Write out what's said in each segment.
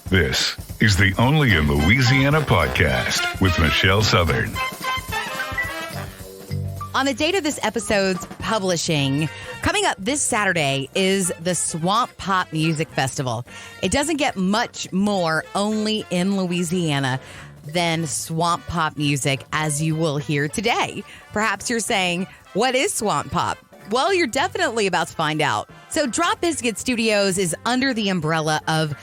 This is the Only in Louisiana podcast with Michelle Southern. On the date of this episode's publishing, coming up this Saturday is the Swamp Pop Music Festival. It doesn't get much more only in Louisiana than swamp pop music, as you will hear today. Perhaps you're saying, what is swamp pop? Well, you're definitely about to find out. So Drop Biscuit Studios is under the umbrella of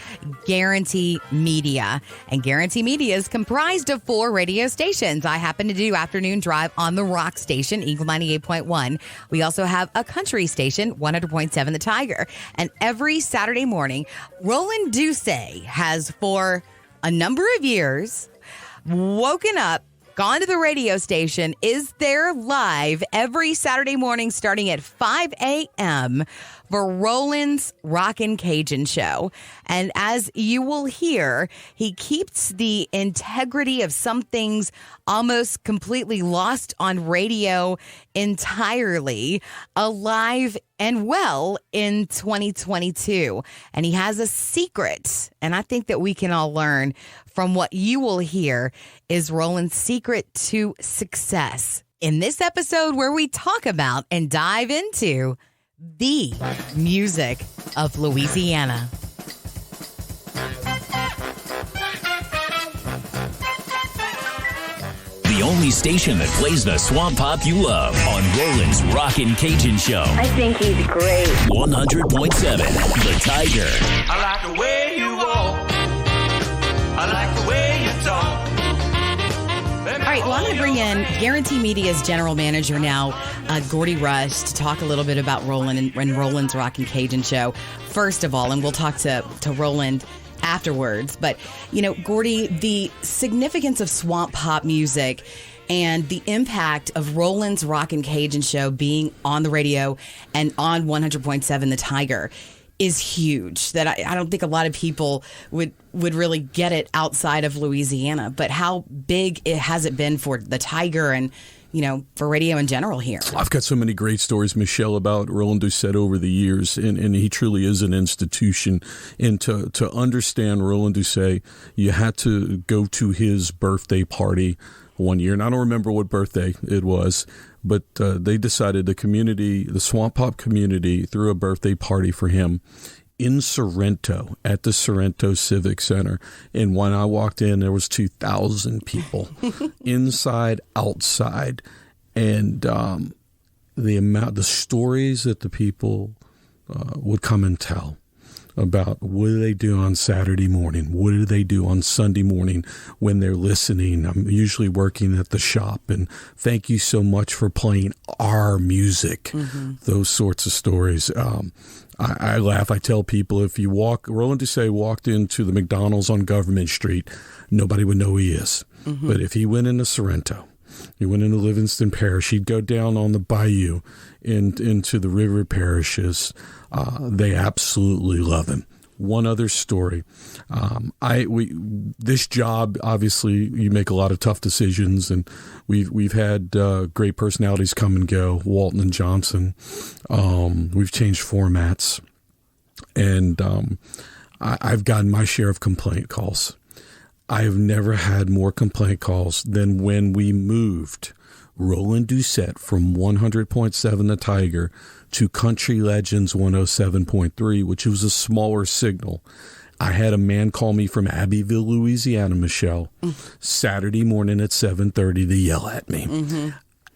Guarantee Media. And Guarantee Media is comprised of 4 radio stations. I happen to do Afternoon Drive on the Rock station, Eagle 98.1. We also have a country station, 100.7 The Tiger. And every Saturday morning, Roland Doucet has, for a number of years, woken up, gone to the radio station, is there live every Saturday morning starting at 5 a.m. for Roland's Rockin' Cajun show. And as you will hear, he keeps the integrity of some things almost completely lost on radio entirely alive and well in 2022. And he has a secret, and I think that we can all learn from what you will hear is Roland's secret to success in this episode, where we talk about and dive into the music of Louisiana. The only station that plays the swamp pop you love on Roland's Rockin' Cajun show. I think he's great. 100.7 The Tiger. I like the way you walk. I like the way you talk. All right, well, I'm going to bring in Guarantee Media's general manager now, Gordy Rush, to talk a little bit about Roland and Roland's Rockin' Cajun show. First of all, and we'll talk to Roland afterwards. But, you know, Gordy, the significance of swamp pop music and the impact of Roland's Rockin' Cajun show being on the radio and on 100.7 The Tiger is huge. That I don't think a lot of people would really get it outside of Louisiana. But how big has it been for the Tiger and, you know, for radio in general here? I've got so many great stories, Michelle, about Roland Doucet over the years, and he truly is an institution. And to understand Roland Doucet, you had to go to his birthday party one year, and I don't remember what birthday it was, but they decided the swamp pop community threw a birthday party for him in Sorrento at the Sorrento Civic Center. And when I walked in, there was 2,000 people inside, outside. And the stories that the people would come and tell about what do they do on Saturday morning? What do they do on Sunday morning when they're listening? I'm usually working at the shop, and thank you so much for playing our music. Mm-hmm. Those sorts of stories. I laugh. I tell people, if you Roland Doucet walked into the McDonald's on Government Street, nobody would know who he is. Mm-hmm. But if he went into Sorrento, he went into Livingston Parish, he'd go down on the bayou into the river parishes. They absolutely love him. One other story. This job, obviously, you make a lot of tough decisions, and we've had great personalities come and go. Walton and Johnson. We've changed formats, and I've gotten my share of complaint calls. I have never had more complaint calls than when we moved Roland Doucet from 100.7 The Tiger to Country Legends 107.3, which was a smaller signal. I had a man call me from Abbeville, Louisiana, Michelle, Saturday morning at 7:30 to yell at me. Mm-hmm.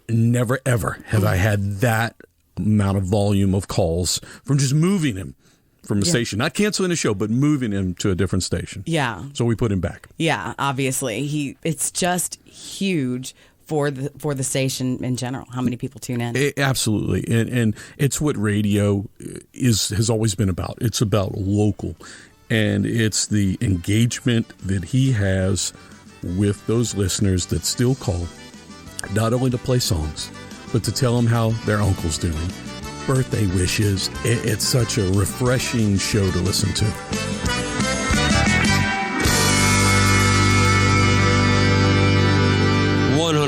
Never, ever have I had that amount of volume of calls from just moving him from a station, not canceling a show, but moving him to a different station. Yeah. So we put him back. Yeah, obviously. It's just huge for the station in general. How many people tune in? Absolutely. And it's what radio has always been about. It's about local. And it's the engagement that he has with those listeners that still call, not only to play songs, but to tell them how their uncle's doing. Birthday wishes. It's such a refreshing show to listen to.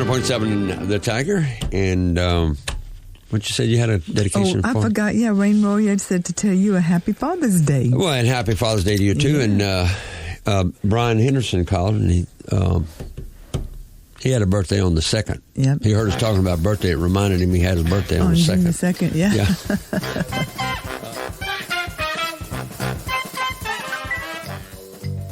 .7 The Tiger, and What you said you had a dedication for? I forgot. Yeah, Rain Roy had said to tell you a happy Father's Day. Well, and happy Father's Day to you, too. Yeah. And Brian Henderson called, and he had a birthday on the 2nd. Yep. He heard us talking about birthday. It reminded him he had his birthday on the 2nd. The 2nd, yeah.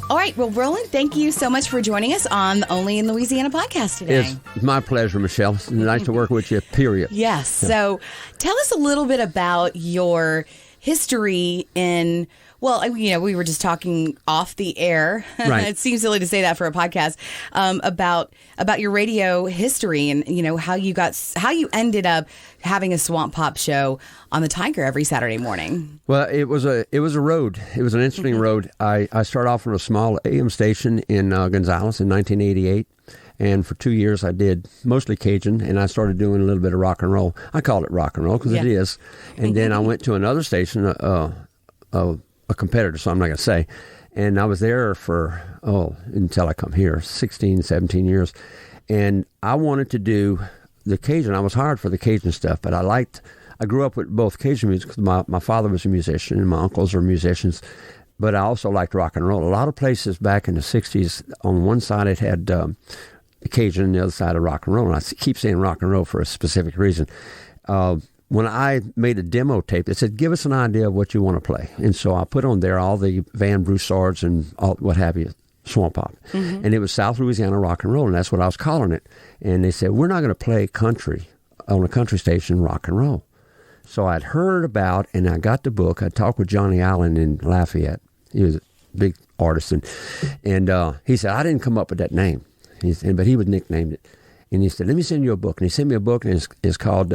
All right. Well, Roland, thank you so much for joining us on the Only in Louisiana podcast today. It's my pleasure, Michelle. It's nice to work with you, period. Yes. Yeah. So tell us a little bit about your history in... Well, we were just talking off the air. Right. It seems silly to say that for a podcast, about your radio history and how you ended up having a Swamp Pop show on the Tiger every Saturday morning. Well, it was a road. It was an interesting road. I started off on a small AM station in Gonzales in 1988. And for 2 years, I did mostly Cajun, and I started doing a little bit of rock and roll. I call it rock and roll because it is. And then I went to another station, a competitor, so I'm not going to say. And I was there for, until I come here, 16, 17 years. And I wanted to do the Cajun. I was hired for the Cajun stuff, but I grew up with both Cajun music because my father was a musician and my uncles were musicians. But I also liked rock and roll. A lot of places back in the 60s, on one side it had Cajun, and the other side of rock and roll. And I keep saying rock and roll for a specific reason. When I made a demo tape, it said, give us an idea of what you want to play. And so I put on there all the Van Broussards and all, what have you, Swamp Pop. Mm-hmm. And it was South Louisiana rock and roll, and that's what I was calling it. And they said, we're not going to play country on a country station, rock and roll. So I'd heard about, and I got the book. I talked with Johnny Allen in Lafayette. He was a big artist. And he said, I didn't come up with that name. But he was nicknamed it. And he said, let me send you a book. And he sent me a book, and it's called...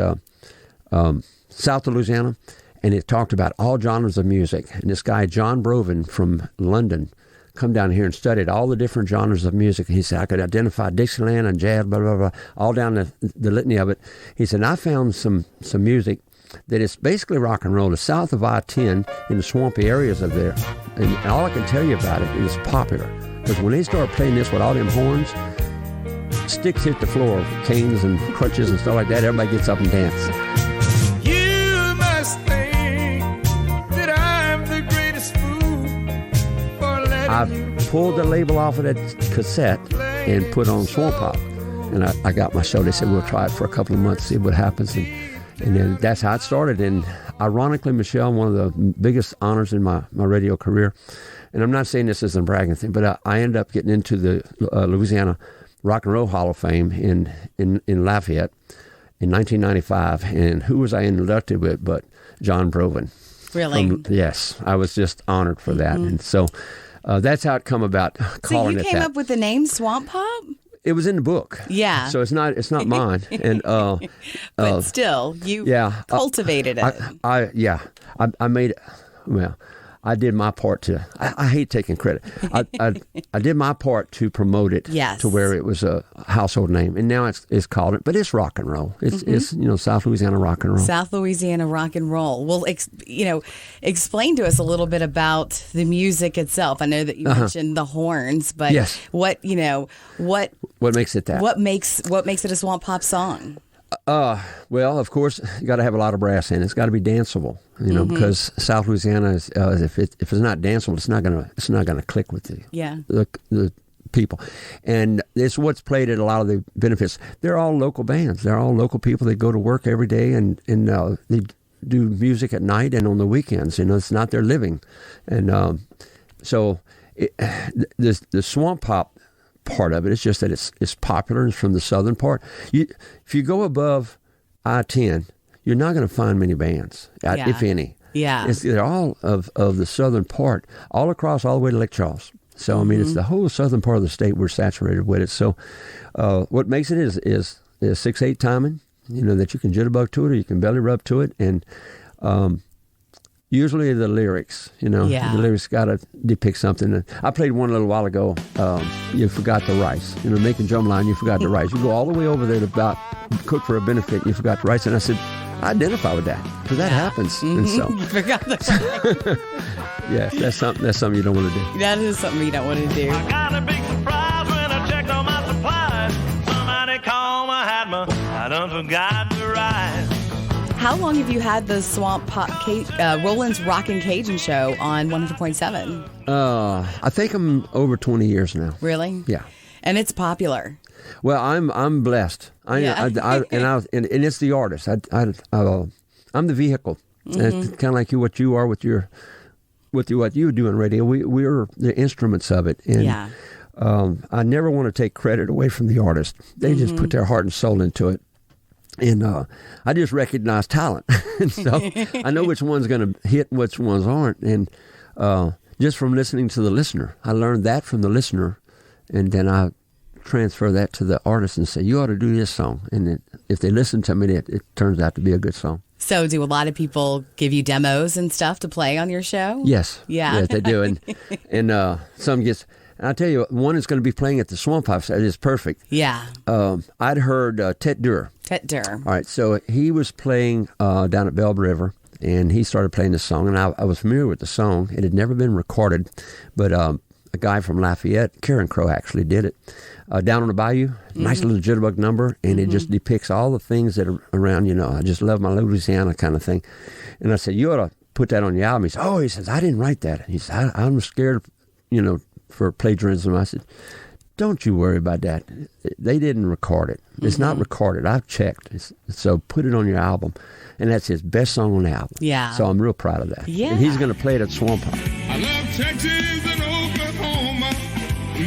South Louisiana, and it talked about all genres of music. And this guy, John Brovin from London, come down here and studied all the different genres of music. And he said, I could identify Dixieland and jazz, blah, blah, blah, all down the litany of it. He said, I found some music that is basically rock and roll. It's south of I-10 in the swampy areas of there. And all I can tell you about it is popular. Because when they start playing this with all them horns, sticks hit the floor, canes and crutches and stuff like that, everybody gets up and dances. I pulled the label off of that cassette and put on Swamp Pop. And I got my show. They said, we'll try it for a couple of months, see what happens. And then that's how it started. And ironically, Michelle, one of the biggest honors in my radio career, and I'm not saying this as a bragging thing, but I ended up getting into the Louisiana Rock and Roll Hall of Fame in Lafayette in 1995. And who was I inducted with but John Brovin. Really? Yes. I was just honored for that. And so... that's how it come about calling it that. So you came up with the name Swamp Pop? It was in the book. Yeah. So it's not mine. And but still, you cultivated it. I made it. Well, I did my part to. I hate taking credit. I did my part to promote it. Yes. To where it was a household name, and now it's called it. But it's rock and roll. It's South Louisiana rock and roll. South Louisiana rock and roll. Well, explain to us a little bit about the music itself. I know that you mentioned the horns, but yes. What makes it that? What makes it a Swamp Pop song? Well, of course, you got to have a lot of brass in it. It's got to be danceable, because South Louisiana is if it's not danceable, it's not gonna click with the people. And it's what's played at a lot of the benefits. They're all local bands. They're all local people. They go to work every day and they do music at night and on the weekends. It's not their living, and so the Swamp Pop part of it. It's just that it's popular and it's from the southern part. If you go above I-10, you're not going to find many bands, if any. Yeah. They're all of the southern part, all across, all the way to Lake Charles. So, I mean, it's the whole southern part of the state we're saturated with it. So what makes it is 6/8 timing, that you can jitterbug to it or you can belly rub to it. And usually the lyrics, the lyrics got to depict something. I played one a little while ago, you forgot the rice. Making drumline, you forgot the rice. You go all the way over there to cook for a benefit, you forgot the rice. And I said, I identify with that, because that happens. And so, you forgot the yeah, that's something you don't want to do. That is something you don't want to do. I got a big surprise when I checked on my supplies. Somebody called my hat, I done forgot the rice. How long have you had the Swamp Pop Roland's Rockin' Cajun show on 100.7? I think I'm over 20 years now. Really? Yeah. And it's popular. Well, I'm blessed. And it's the artist. I'm the vehicle. Mm-hmm. And it's kind of like what you are with what you do on radio. We're the instruments of it. And I never want to take credit away from the artist. They just put their heart and soul into it. And I just recognize talent. And so I know which one's going to hit, which ones aren't. And just from listening to the listener, I learned that from the listener. And then I transfer that to the artist and say, you ought to do this song. And if they listen to me, it turns out to be a good song. So do a lot of people give you demos and stuff to play on your show? Yes. Yeah. Yes, they do. And some gets... And I'll tell you, one is going to be playing at the Swamp Pop. That is perfect. Yeah. I'd heard Tet Dur. Tet Dur. All right, so he was playing down at Belle River, and he started playing this song, and I was familiar with the song. It had never been recorded, but a guy from Lafayette, Karen Crow, actually did it. Down on the Bayou, nice little jitterbug number, and it just depicts all the things that are around, I just love my Louisiana kind of thing. And I said, you ought to put that on your album. He says, I didn't write that. He said, I'm scared, for plagiarism. I said, don't you worry about that. They didn't record it. It's not recorded. I've checked. So put it on your album. And that's his best song on the album. Yeah. So I'm real proud of that. Yeah. And he's going to play it at Swamp Pop. I love Texas and Oklahoma,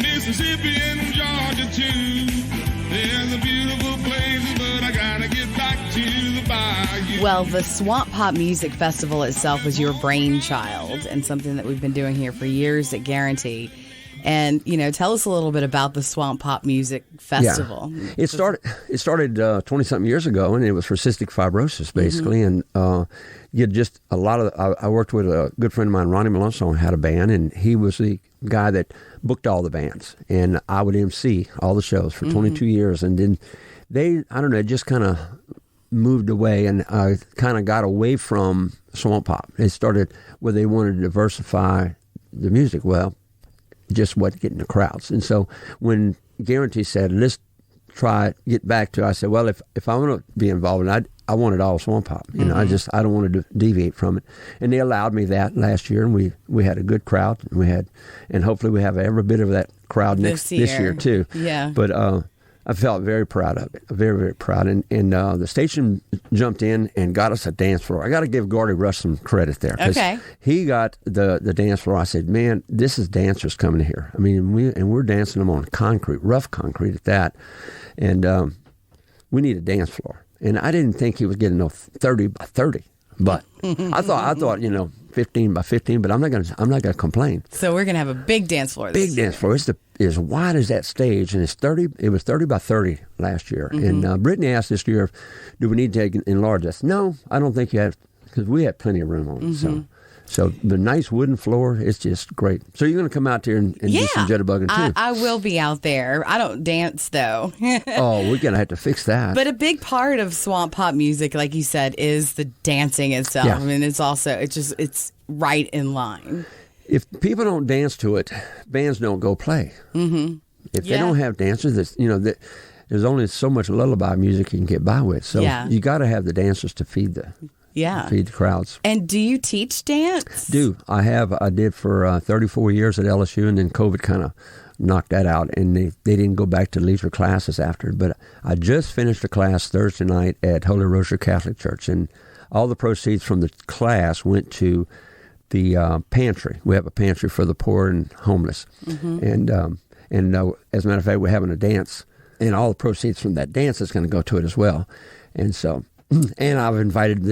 Mississippi and Georgia too. There's a beautiful places, but I gotta get back to the bayou. Well, the Swamp Pop Music Festival itself was your brainchild and something that we've been doing here for years at Guarantee. And, tell us a little bit about the Swamp Pop Music Festival. Yeah. It started 20-something years ago, and it was for cystic fibrosis, basically. And you just a lot of I worked with a good friend of mine, Ronnie Malonzo, had a band, and he was the guy that booked all the bands. And I would MC all the shows for 22 years. And then it just kind of moved away, and I kind of got away from Swamp Pop. It started where they wanted to diversify the music. Well, just wasn't getting the crowds. And so when Guarantee said, let's get back to, I said, well, if I want to be involved, and I want it all Swamp Pop. I don't want to deviate from it. And they allowed me that last year, and we had a good crowd, and hopefully we have every bit of that crowd this year too. Yeah. But I felt very proud of it, very, very proud. And the station jumped in and got us a dance floor. I got to give Gordy Rush some credit there. Okay. He got the dance floor. I said, man, this is dancers coming here. I mean, we're dancing them on concrete, rough concrete at that. And we need a dance floor. And I didn't think he was getting no 30 by 30. But I thought 15 by 15, but I'm not gonna complain. So we're gonna have a big dance floor. This year. Dance floor. It's as wide as that stage, and it's 30. It was 30 by 30 last year. And Brittany asked this year, "Do we need to enlarge this?" No, I don't think you have, because we have plenty of room on it. So the nice wooden floor is just great. So you're going to come out there and do some jitterbugging too? I will be out there. I don't dance though. Oh, we're going to have to fix that. But a big part of Swamp Pop music, like you said, is the dancing itself. Yeah. I mean, it's right in line. If people don't dance to it, bands don't go play. If they don't have dancers, there's only so much lullaby music you can get by with. So you got to have the dancers to feed the crowds. And do you teach dance? I did for 34 years at LSU, and then COVID kind of knocked that out, and they didn't go back to leisure classes after. But I just finished a class Thursday night at Holy Rosary Catholic Church, and all the proceeds from the class went to the pantry. We have a pantry for the poor and homeless. And as a matter of fact, we're having a dance, and all the proceeds from that dance is going to go to it as well. And so, and I've invited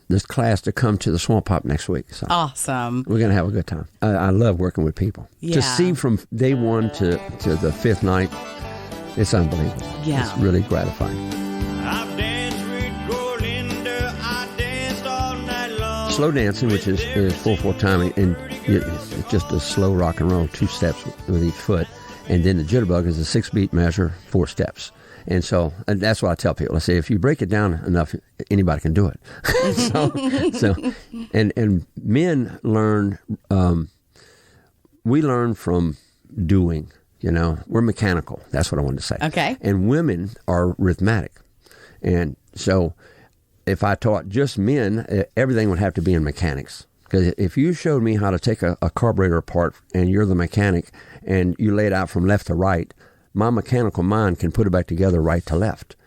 this class to come to the Swamp Pop next week. So awesome. We're going to have a good time. I love working with people. Yeah. To see from day one to the fifth night, it's unbelievable. Yeah. It's really gratifying. I've danced with Gorlinda, I danced all night long. Slow dancing, which is 4/4 timing, and it's just a slow rock and roll, 2 steps with each foot. And then the jitterbug is a 6-beat measure, 4 steps. And so that's what I tell people. I say, if you break it down enough, anybody can do it. And men learn, we learn from doing, we're mechanical. That's what I wanted to say. Okay. And women are rhythmic. And so if I taught just men, everything would have to be in mechanics. Because if you showed me how to take a carburetor apart and you're the mechanic and you lay it out from left to right, my mechanical mind can put it back together right to left.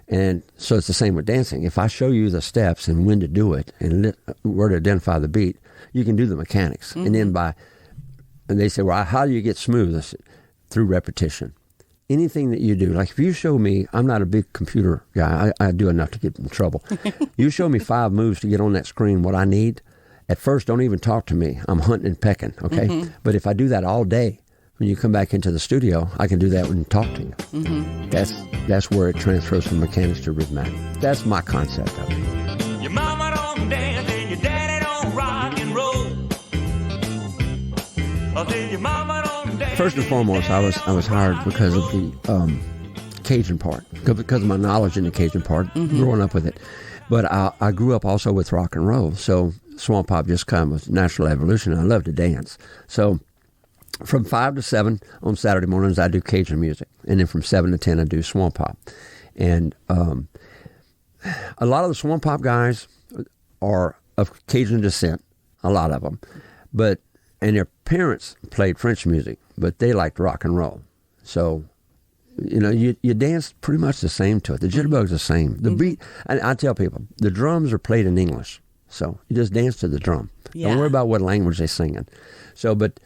And so it's the same with dancing. If I show you the steps and when to do it and where to identify the beat, you can do the mechanics. And then and they say, well, how do you get smooth? I said, through repetition. Anything that you do, like if you show me, I'm not a big computer guy. I do enough to get in trouble. You show me 5 moves to get on that screen, what I need. At first, don't even talk to me. I'm hunting and pecking, okay? But if I do that all day, when you come back into the studio, I can do that when you talk to you. That's where it transfers from mechanics to rhythmic. That's my concept of it. Your mama don't dance and your daddy don't rock and roll. Your mama don't dance. First and foremost, I was hired because of the Cajun part, because of my knowledge in the Cajun part, growing up with it. But I grew up also with rock and roll, so swamp pop just kind of natural evolution. I love to dance. So from 5 to 7 on Saturday mornings, I do Cajun music. And then from 7 to 10, I do swamp pop. And a lot of the swamp pop guys are of Cajun descent, a lot of them. And their parents played French music, but they liked rock and roll. So, you dance pretty much the same to it. The jitterbug's the same. The beat, and I tell people, the drums are played in English. So you just dance to the drum. Yeah. Don't worry about what language they're singing. So, but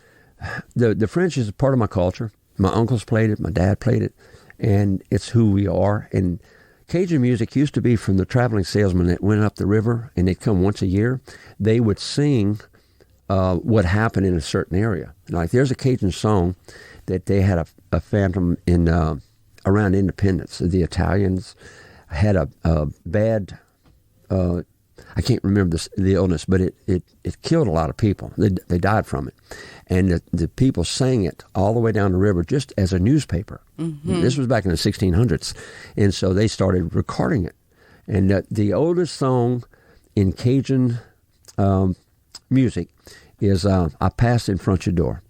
the French is a part of my culture. My uncles played it. My dad played it. And it's who we are. And Cajun music used to be from the traveling salesman that went up the river, and they'd come once a year. They would sing what happened in a certain area. Like there's a Cajun song that they had a phantom in around Independence. The Italians had a bad... I can't remember the illness, but it killed a lot of people. They died from it. And the people sang it all the way down the river just as a newspaper. This was back in the 1600s. And so they started recording it. And the oldest song in Cajun music is I Passed in Front Your Door.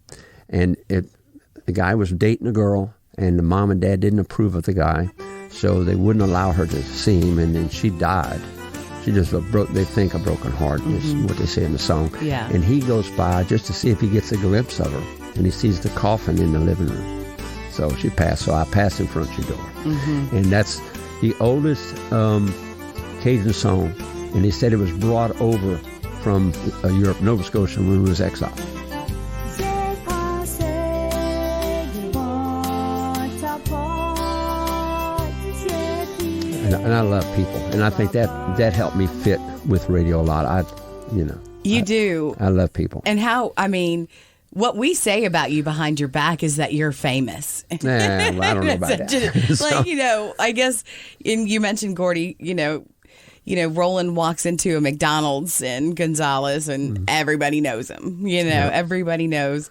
And the guy was dating a girl, and the mom and dad didn't approve of the guy, so they wouldn't allow her to see him, and then she died. She just they think a broken heart is what they say in the song. Yeah. And he goes by just to see if he gets a glimpse of her, and he sees the coffin in the living room. So she passed. So I passed in front of your door. And that's the oldest Cajun song. And he said it was brought over from Europe, Nova Scotia, when he was exiled. And I love people, and I think that helped me fit with radio a lot. You do. I love people. And what we say about you behind your back is that you're famous. Well, I don't know about that. I guess, and you mentioned Gordy, Roland walks into a McDonald's in Gonzales and everybody knows him. Everybody knows.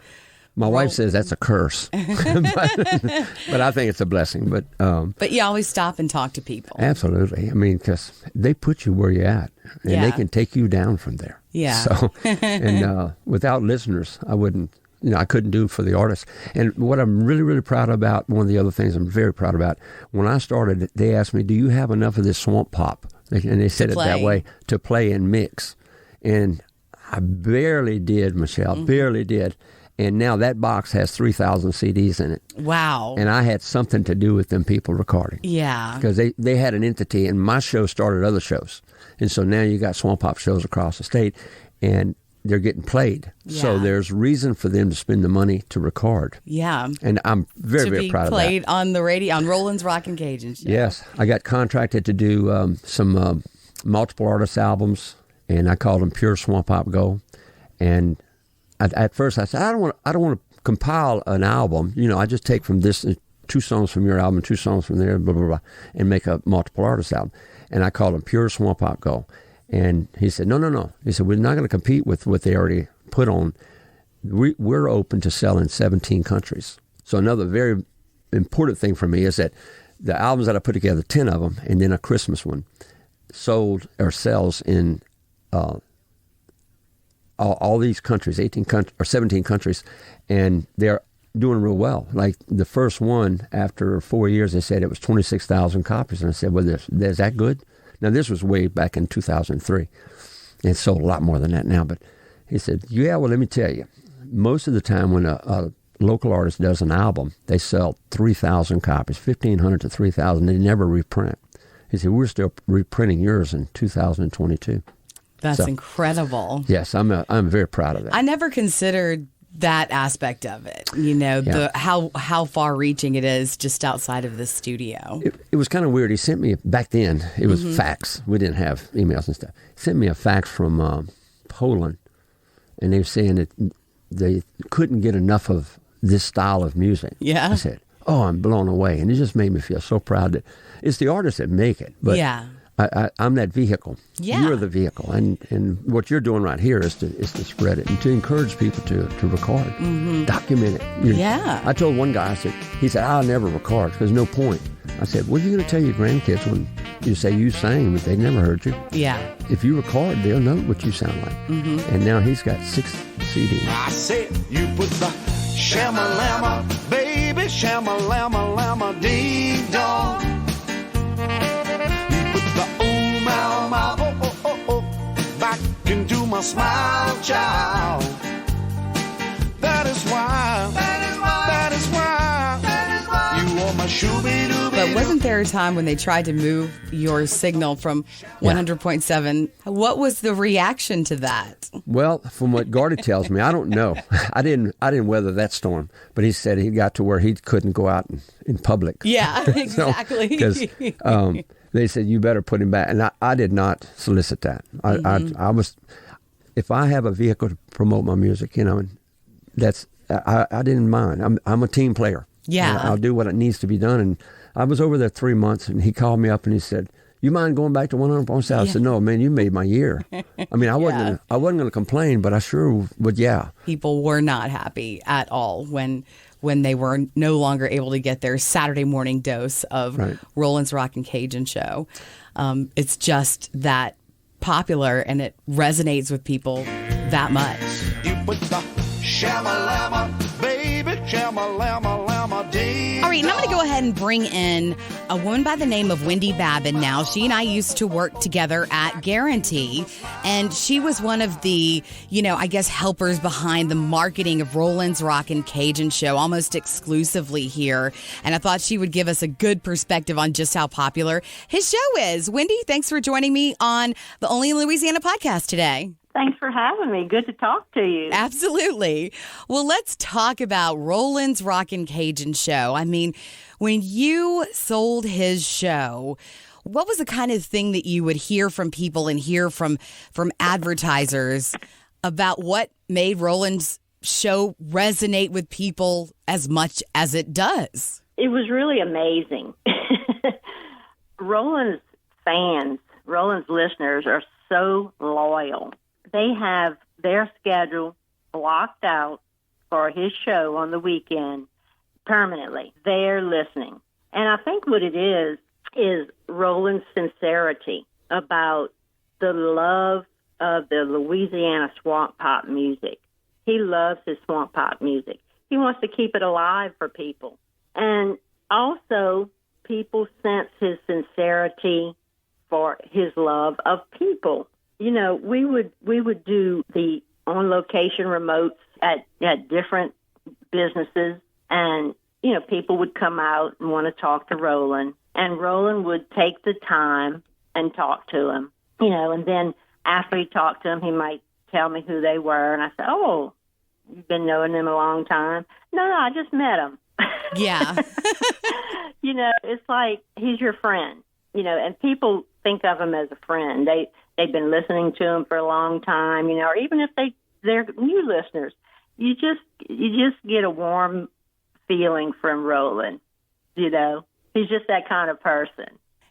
My wife says that's a curse, but I think it's a blessing. But you always stop and talk to people. Absolutely. Because they put you where you're at, and they can take you down from there. Yeah. So, and without listeners, I wouldn't. I couldn't do for the artists. And what I'm really, really proud about, one of the other things I'm very proud about, when I started, they asked me, "Do you have enough of this swamp pop?" And they said it that way, to play and mix. And I barely did, Michelle, barely did. And now that box has 3,000 CDs in it. Wow. And I had something to do with them people recording. Yeah. Because they had an entity, and my show started other shows. And so now you got swamp pop shows across the state, and they're getting played. Yeah. So there's reason for them to spend the money to record. Yeah. And I'm very, very proud of that. To be played on the radio, on Roland's Rockin' Cajun show. Yes. I got contracted to do some multiple artist albums, and I called them Pure Swamp Pop Go. And at first I said, I don't want to compile an album. I just take from this 2 songs from your album, 2 songs from there, blah, blah, blah, and make a multiple artist album. And I called them Pure Swamp Pop Go. And he said, no. He said, we're not going to compete with what they already put on. We're open to sell in 17 countries. So another very important thing for me is that the albums that I put together, 10 of them, and then a Christmas one, sold or sells in all these countries, 17 countries, and they're doing real well. Like the first one, after 4 years, they said it was 26,000 copies, and I said, well, is that good? Now, this was way back in 2003. It sold a lot more than that now. But he said, yeah, well, let me tell you. Most of the time when a local artist does an album, they sell 3,000 copies, 1,500 to 3,000. They never reprint. He said, we're still reprinting yours in 2022. That's incredible. Yes, I'm very proud of that. I never considered that aspect of it. You know, the how far-reaching it is just outside of the studio. It was kind of weird. He sent me, back then, it was fax. We didn't have emails and stuff. He sent me a fax from Poland, and they were saying that they couldn't get enough of this style of music. Yeah. I said, oh, I'm blown away. And it just made me feel so proud that it's the artists that make it. But yeah. I'm that vehicle. Yeah. You're the vehicle. And what you're doing right here is to spread it and to encourage people to record, document it. I told one guy, he said, I'll never record because no point. I said, what are you going to tell your grandkids when you say you sang, but they never heard you? Yeah. If you record, they'll know what you sound like. And now he's got 6 CDs. I said you put the shama-lama, baby, shama-lama-lama, ding-dong. You put the oh-my-oh-my, oh-oh-oh-oh, back into my smile, child. That is why, you are my shooby-dooby. But wasn't there a time when they tried to move your signal from 100.7? What was the reaction to that? Well, from what Gordy tells me, I don't know. I didn't weather that storm. But he said he got to where he couldn't go out in public. Yeah, exactly. Because they said, you better put him back. And I did not solicit that. I was, if I have a vehicle to promote my music, and I didn't mind. I'm a team player. Yeah. I'll do what it needs to be done. And I was over there 3 months, and he called me up and he said, you mind going back to 100.7? I said, no, man, you made my year. I mean, I wasn't going to complain, but I sure would, People were not happy at all when they were no longer able to get their Saturday morning dose of Roland's Rockin' Cajun show. It's just that popular, and it resonates with people that much. You put the shama-lama, baby, shama-lama-lama, ding. All right, and I'm going to go ahead and bring in a woman by the name of Wendy Babin now. She and I used to work together at Guarantee, and she was one of the, I guess, helpers behind the marketing of Roland's Rockin' Cajun show, almost exclusively here. And I thought she would give us a good perspective on just how popular his show is. Wendy, thanks for joining me on the Only in Louisiana podcast today. Thanks for having me. Good to talk to you. Absolutely. Well, let's talk about Roland's Rockin' Cajun show. I mean, when you sold his show, what was the kind of thing that you would hear from people and hear from advertisers about what made Roland's show resonate with people as much as it does? It was really amazing. Roland's fans, Roland's listeners are so loyal. They have their schedule blocked out for his show on the weekend permanently. They're listening. And I think what it is Roland's sincerity about the love of the Louisiana swamp pop music. He loves his swamp pop music. He wants to keep it alive for people. And also, people sense his sincerity for his love of people. We would do the on-location remotes at different businesses, and, people would come out and want to talk to Roland, and Roland would take the time and talk to him, and then after he talked to him, he might tell me who they were, and I said, oh, you've been knowing them a long time? No, I just met him. Yeah. It's like he's your friend, and people think of him as a friend. They've been listening to him for a long time, or even if they're new listeners, you just get a warm feeling from Roland. He's just that kind of person.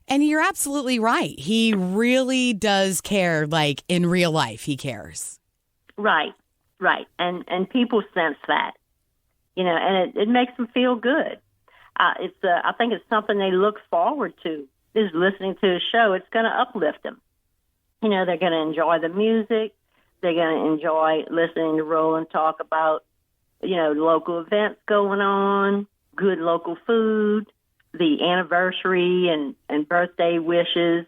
And you're absolutely right. He really does care, like in real life, he cares. Right. And people sense that, and it makes them feel good. I think it's something they look forward to, is listening to his show. It's going to uplift them. They're going to enjoy the music. They're going to enjoy listening to Roland talk about, local events going on, good local food, the anniversary and birthday wishes.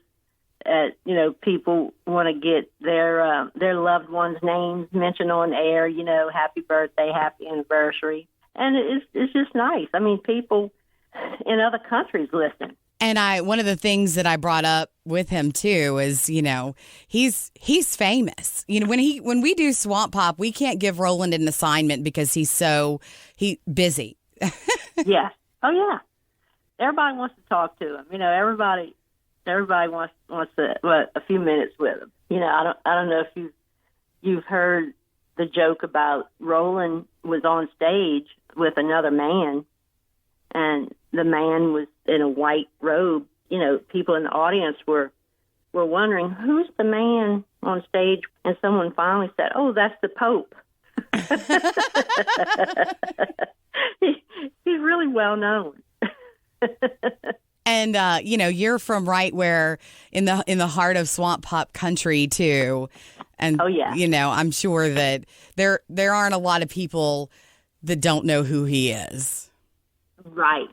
people want to get their loved ones' names mentioned on air. Happy birthday, happy anniversary, and it's just nice. I mean, people in other countries listen. And one of the things that I brought up with him too is, he's famous. When we do Swamp Pop, we can't give Roland an assignment because he's busy. Yeah. Oh yeah. Everybody wants to talk to him. Everybody wants a few minutes with him. I don't know if you've heard the joke about Roland was on stage with another man, and the man was in a white robe. People in the audience were wondering, who's the man on stage? And someone finally said, "Oh, that's the Pope." He's really well known. And you're from right where in the heart of Swamp Pop country too. And oh yeah, I'm sure that there aren't a lot of people that don't know who he is. Right.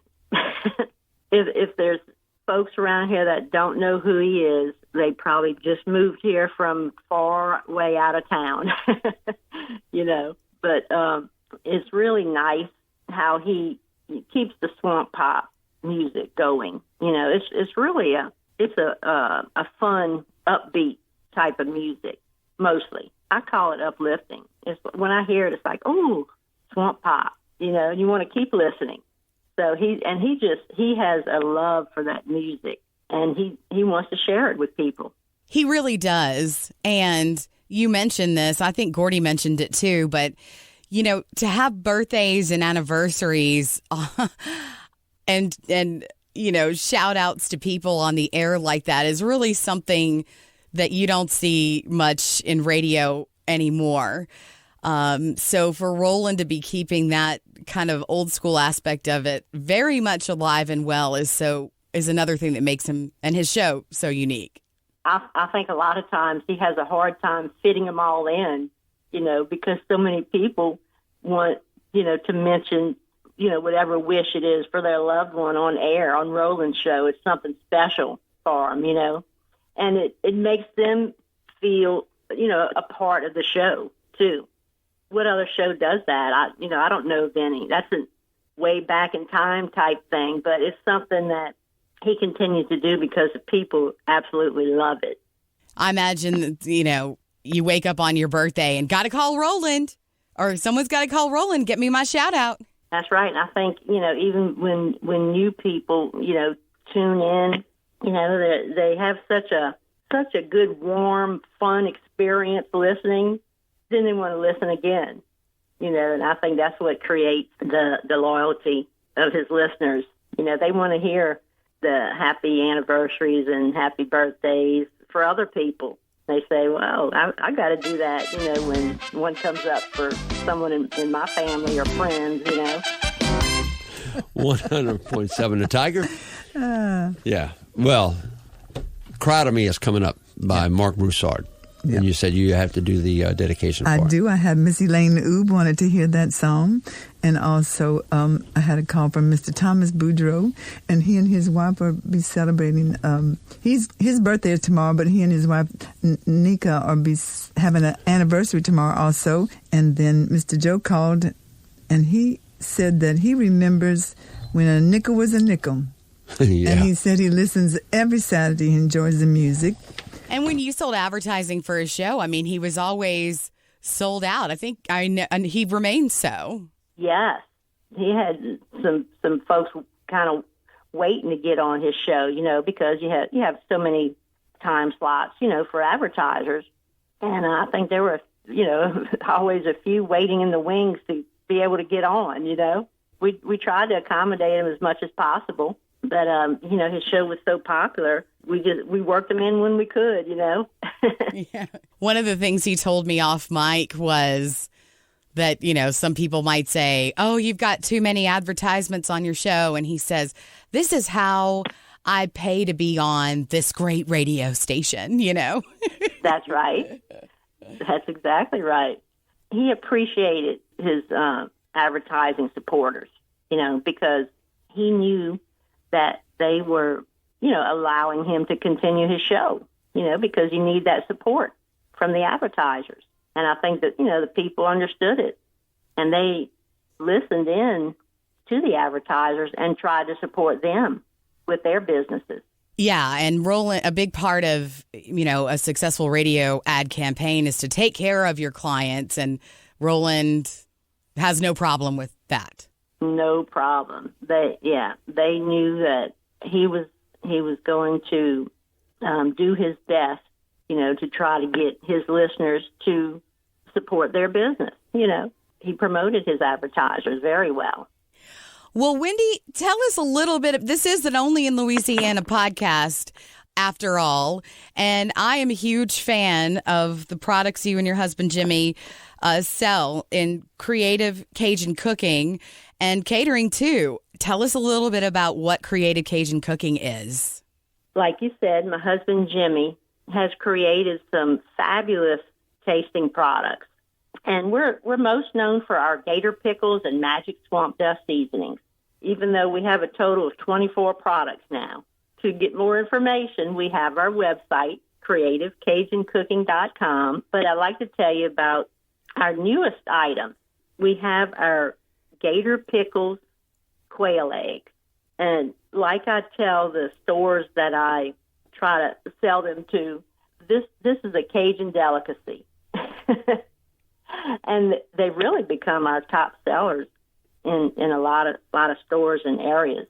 If there's folks around here that don't know who he is, they probably just moved here from far way out of town. But it's really nice how he keeps the Swamp Pop music going. It's really a fun, upbeat type of music. Mostly, I call it uplifting. When I hear it, it's like, oh, Swamp Pop. You want to keep listening. So he has a love for that music, and he wants to share it with people. He really does. And you mentioned this. I think Gordy mentioned it too. But to have birthdays and anniversaries, and shout outs to people on the air like that is really something that you don't see much in radio anymore. So for Roland to be keeping that kind of old school aspect of it very much alive and well is another thing that makes him and his show so unique. I think a lot of times he has a hard time fitting them all in, because so many people want, to mention, whatever wish it is for their loved one on air on Roland's show. It's something special for them, and it makes them feel, a part of the show too. What other show does that? I don't know of any. That's a way back in time type thing, but it's something that he continues to do because people absolutely love it. I imagine, you wake up on your birthday and got to call Roland, or someone's got to call Roland, get me my shout out. That's right. And I think, even when new people, tune in, they have such a good, warm, fun experience listening. Then they want to listen again, and I think that's what creates the loyalty of his listeners. They want to hear the happy anniversaries and happy birthdays for other people. They say, well, I got to do that, when one comes up for someone in my family or friends, 100.7 The Tiger. Yeah. Well, Cry to Me is coming up by Mark Broussard. Yeah. And you said you have to do the dedication I part. do. I had Miss Elaine Oob wanted to hear that song. And also I had a call from Mr. Thomas Boudreau, and he and his wife will be celebrating. His birthday is tomorrow, but he and his wife, Nika, are having an anniversary tomorrow also. And then Mr. Joe called, and he said that he remembers when a nickel was a nickel. Yeah. And he said he listens every Saturday, he enjoys the music. And when you sold advertising for his show, I mean, he was always sold out. I think and he remains so. Yes. He had some folks kind of waiting to get on his show, because you have so many time slots, for advertisers. And I think there were, always a few waiting in the wings to be able to get on, We tried to accommodate him as much as possible. But, his show was so popular, we worked him in when we could, Yeah. One of the things he told me off mic was that, some people might say, oh, you've got too many advertisements on your show. And he says, this is how I pay to be on this great radio station, That's right. That's exactly right. He appreciated his advertising supporters, because he knew that they were, allowing him to continue his show. because you need that support from the advertisers. And I think that, the people understood it, and they listened in to the advertisers and tried to support them with their businesses. Yeah, and Roland, a big part of, a successful radio ad campaign is to take care of your clients, and Roland has no problem with that. No problem. They knew that he was going to do his best, to try to get his listeners to support their business. He promoted his advertisers very well. Well, Wendy, tell us a little bit. This is an Only in Louisiana podcast, after all, and I am a huge fan of the products you and your husband, Jimmy, sell in creative Cajun cooking and catering, too. Tell us a little bit about what creative Cajun cooking is. Like you said, my husband, Jimmy, has created some fabulous tasting products. And we're most known for our gator pickles and magic swamp dust seasonings, even though we have a total of 24 products now. To get more information, we have our website, creativecajuncooking.com. But I'd like to tell you about our newest item. We have our gator pickles quail egg. And like I tell the stores that I try to sell them to, this is a Cajun delicacy. And they've really become our top sellers in a lot of stores and areas.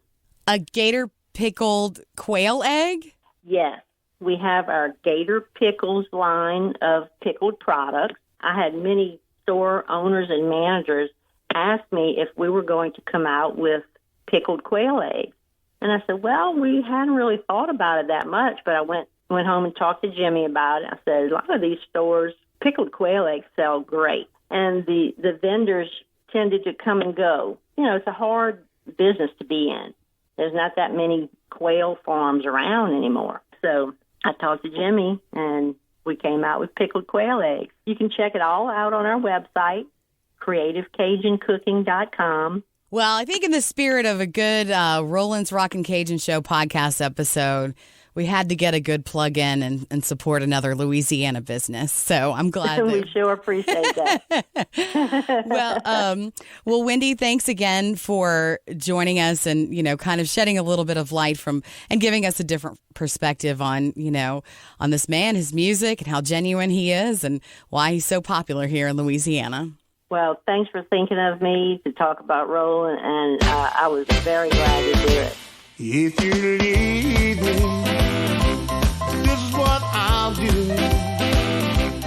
A gator pickled quail egg? Yes. We have our Gator Pickles line of pickled products. I had many store owners and managers ask me if we were going to come out with pickled quail eggs. And I said, well, we hadn't really thought about it that much, but I went home and talked to Jimmy about it. I said, a lot of these stores, pickled quail eggs sell great. And the vendors tended to come and go. It's a hard business to be in. There's not that many quail farms around anymore. So I talked to Jimmy, and we came out with pickled quail eggs. You can check it all out on our website, creativecajuncooking.com. Well, I think in the spirit of a good Roland's Rockin' Cajun Show podcast episode, we had to get a good plug in and support another Louisiana business. So I'm glad. We sure appreciate that. Well, Wendy, thanks again for joining us and, kind of shedding a little bit of light and giving us a different perspective on, on this man, his music, and how genuine he is and why he's so popular here in Louisiana. Well, thanks for thinking of me to talk about Roland, and I was very glad to do it. If you leave me, this is what I'll do.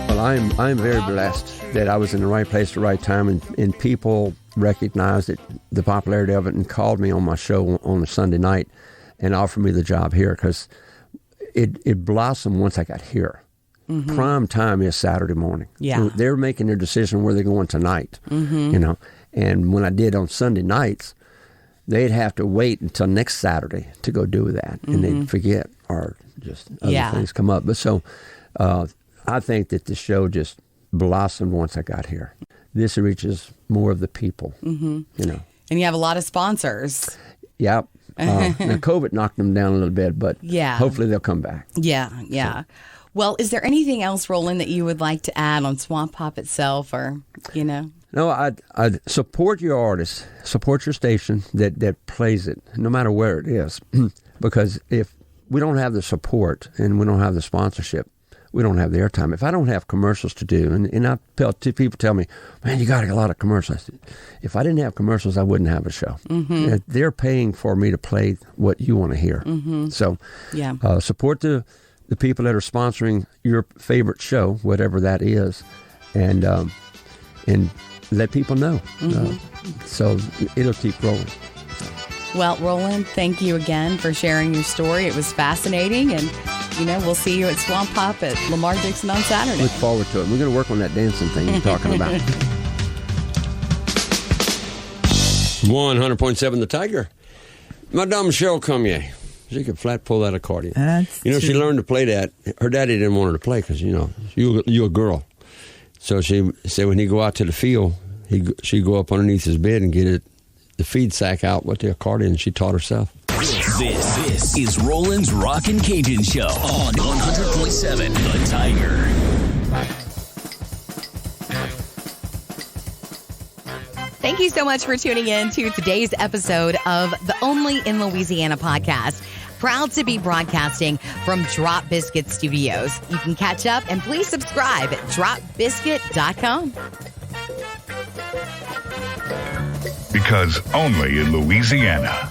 Well, I'm very blessed that I was in the right place at the right time, and people recognized it, the popularity of it, and called me on my show on a Sunday night and offered me the job here because it blossomed once I got here. Mm-hmm. Prime time is Saturday morning. Yeah. They're making their decision where they're going tonight, And when I did on Sunday nights, they'd have to wait until next Saturday to go do that, and they'd forget or just other things come up. But so I think that the show just blossomed once I got here. This reaches more of the people, And you have a lot of sponsors. Yeah. Now COVID knocked them down a little bit, but hopefully they'll come back. Yeah. So. Well, is there anything else, Roland, that you would like to add on Swamp Pop itself, or No, I'd support your artist, support your station that plays it, no matter where it is, because if we don't have the support and we don't have the sponsorship, we don't have the airtime. If I don't have commercials to do, and people tell me, man, you got a lot of commercials. I said, if I didn't have commercials, I wouldn't have a show. Mm-hmm. They're paying for me to play what you want to hear. Mm-hmm. So support the people that are sponsoring your favorite show, whatever that is, and let people know. So it'll keep rolling. Well, Roland, thank you again for sharing your story. It was fascinating, and we'll see you at Swamp Pop at Lamar Dixon on Saturday. Look forward to it. We're going to work on that dancing thing you're talking about. 100.7 The Tiger. Madame Cheryl Comier. She could flat pull that accordion. That's true. She learned to play that. Her daddy didn't want her to play because, you're a girl. So she said when he go out to the field, she'd go up underneath his bed and get the feed sack out with the accordion, and she taught herself. This is Roland's Rockin' Cajun Show on 100.7 The Tiger. Thank you so much for tuning in to today's episode of the Only in Louisiana podcast. Proud to be broadcasting from Drop Biscuit Studios. You can catch up and please subscribe at dropbiscuit.com. Because only in Louisiana,